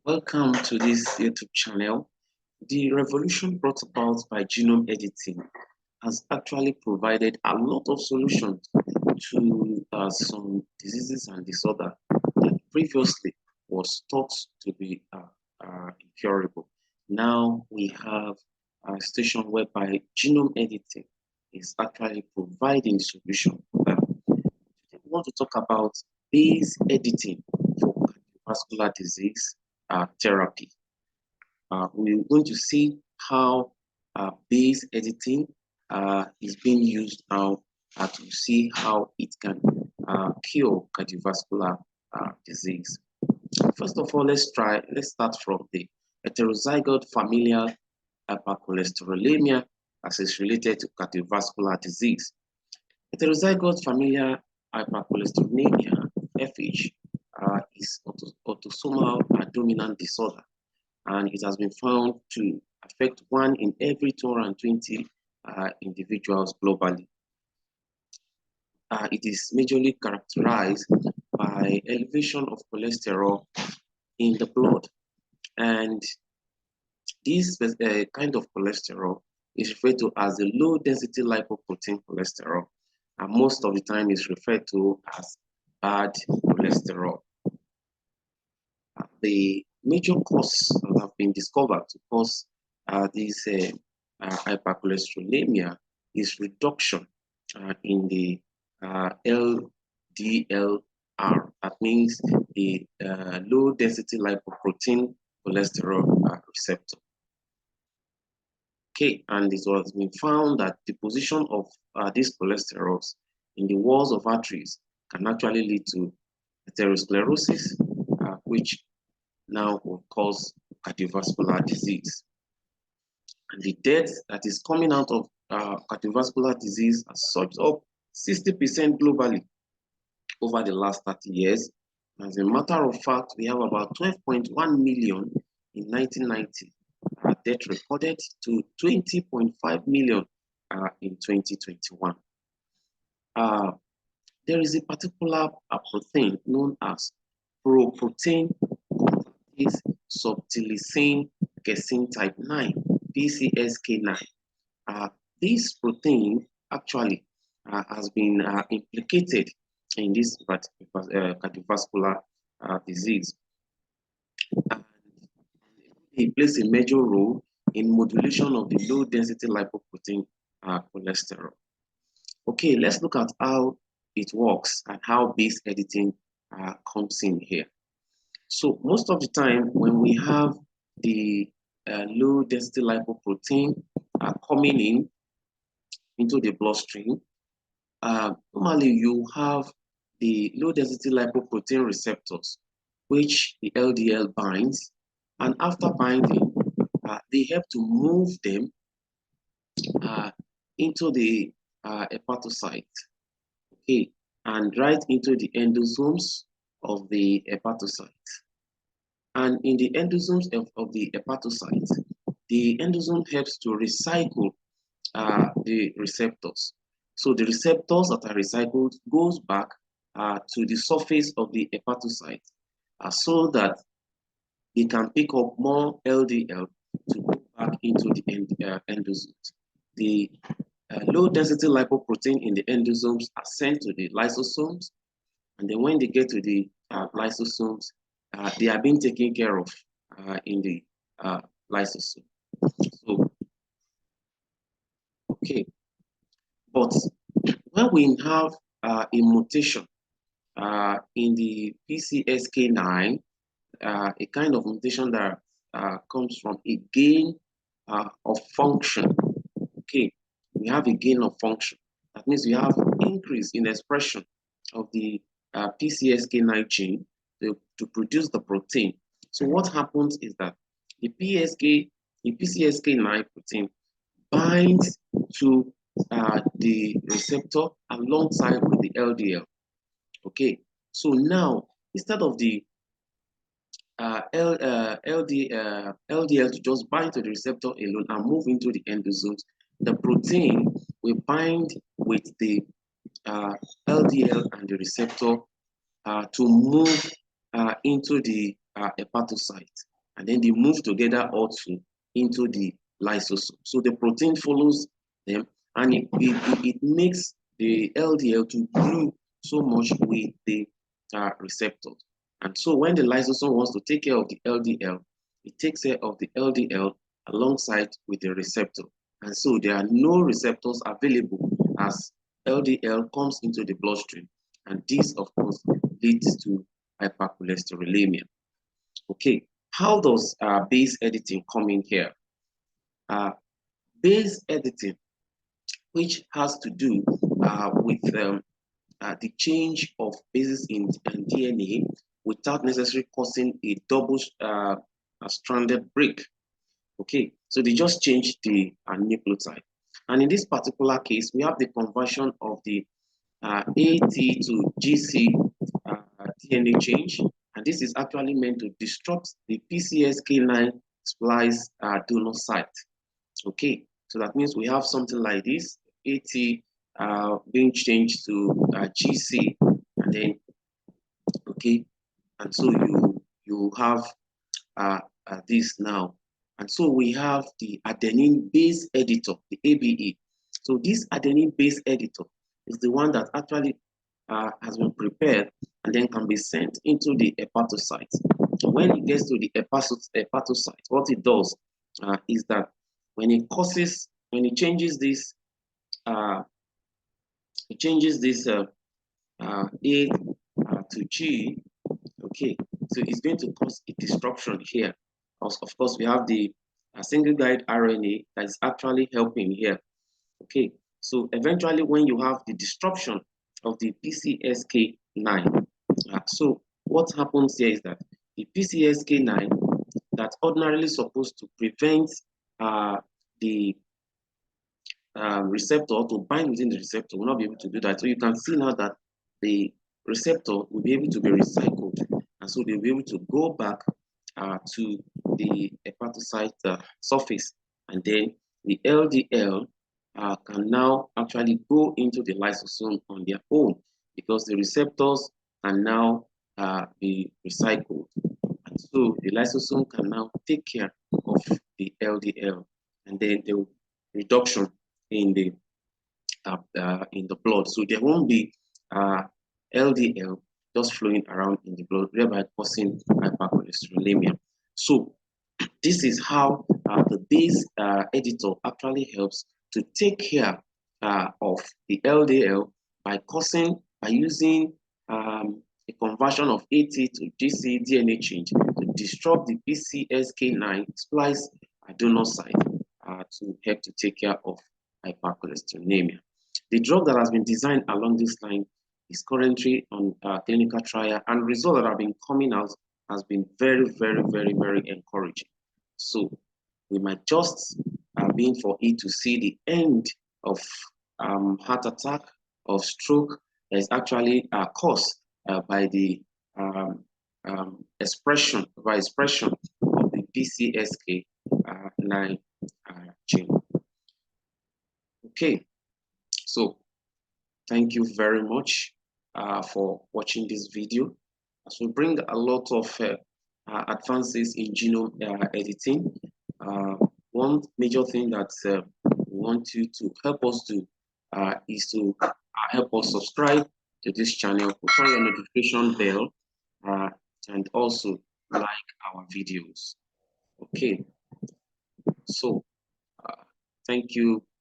Welcome to this YouTube channel. The revolution brought about by genome editing has actually provided a lot of solutions to some diseases and disorders that previously was thought to be incurable. Now we have a situation whereby genome editing is actually providing solution for that. Today we want to talk about base editing for cardiovascular disease therapy. We're going to see how base editing is being used now to see how it can cure cardiovascular disease. First of all, let's start from the heterozygote familial hypercholesterolemia as it's related to cardiovascular disease. Heterozygote familial hypercholesterolemia, FH, is autosomal dominant disorder, and it has been found to affect 1 in every 220 individuals globally. It is majorly characterized by elevation of cholesterol in the blood, and this kind of cholesterol is referred to as the low density lipoprotein cholesterol, and most of the time is referred to as bad cholesterol. The major causes that have been discovered to cause this hypercholesterolemia is reduction in the LDLR. That means the low density lipoprotein cholesterol receptor. Okay, and it has been found that deposition of these cholesterols in the walls of arteries can actually lead to atherosclerosis, which now will cause cardiovascular disease. And the death that is coming out of cardiovascular disease has surged up 60% globally over the last 30 years. As a matter of fact, we have about 12.1 million in 1990 death recorded to 20.5 million in 2021. There is a particular protein known as proprotein subtilisin casein type 9, PCSK9. This protein actually has been implicated in this cardiovascular disease. And it plays a major role in modulation of the low density lipoprotein cholesterol. Okay, let's look at how it works and how base editing comes in here. So most of the time when we have the low density lipoprotein coming into the bloodstream, normally you have the low density lipoprotein receptors, which the LDL binds, and after binding, they help to move them into the hepatocyte, okay, and right into the endosomes of the hepatocyte. And in the endosomes of the hepatocyte, the endosome helps to recycle the receptors. So the receptors that are recycled goes back to the surface of the hepatocyte so that they can pick up more LDL to go back into the endosomes. The low density lipoprotein in the endosomes are sent to the lysosomes, and then when they get to the lysosomes, they are being taken care of in the lysosome. So, okay, but when we have a mutation in the PCSK9, a kind of mutation that comes from a gain of function. Okay, we have a gain of function. That means we have increase in expression of the PCSK9 gene to produce the protein. So what happens is that the PCSK9 protein binds to the receptor alongside with the LDL. Okay, so now instead of the LDL to just bind to the receptor alone and move into the endosomes, the protein will bind with the LDL and the receptor to move into the hepatocyte. and then they move together also into the lysosome. So the protein follows them, and it makes the LDL to glue so much with the receptors. And so when the lysosome wants to take care of the LDL, it takes care of the LDL alongside with the receptor. And so there are no receptors available as LDL comes into the bloodstream. And this, of course, leads to hypercholesterolemia. Okay, how does base editing come in here? Base editing, which has to do with the change of bases in DNA without necessarily causing a double stranded break. Okay, so they just changed the nucleotide. And in this particular case, we have the conversion of the AT to GC DNA change. And this is actually meant to disrupt the PCSK9 splice donor site. Okay, so that means we have something like this, AT being changed to GC, and then, okay, and so you have this now. And so we have the adenine base editor, the ABE. So this adenine base editor is the one that actually has been prepared and then can be sent into the hepatocyte. So when it gets to the hepatocyte, what it does is that when it changes this, A to G, okay, so it's going to cause a disruption here. Of course, we have the single guide RNA that is actually helping here. Okay, so eventually when you have the disruption of the PCSK9, so what happens here is that the PCSK9 that's ordinarily supposed to prevent the receptor to bind within the receptor will not be able to do that. So you can see now that the receptor will be able to be recycled, and so they'll be able to go back to the hepatocyte surface, and then the LDL can now actually go into the lysosome on their own because the receptors can now be recycled. And so the lysosome can now take care of the LDL, and then the reduction in the blood. So there won't be LDL just flowing around in the blood, thereby causing hypercholesterolemia. So this is how the base editor actually helps to take care of the LDL by using a conversion of AT to GC DNA change to disrupt the PCSK9 splice donor site to help to take care of hypercholesterolemia. The drug that has been designed along this line is currently on clinical trial, and results that have been coming out has been very, very, very, very encouraging. So we might just be in for it to see the end of heart attack, of stroke that is actually caused by the expression of the PCSK9 gene. Okay, so thank you very much for watching this video. As we bring a lot of advances in genome editing, one major thing that we want you to help us do is to help us subscribe to this channel, put on your notification bell, and also like our videos. Okay, so thank you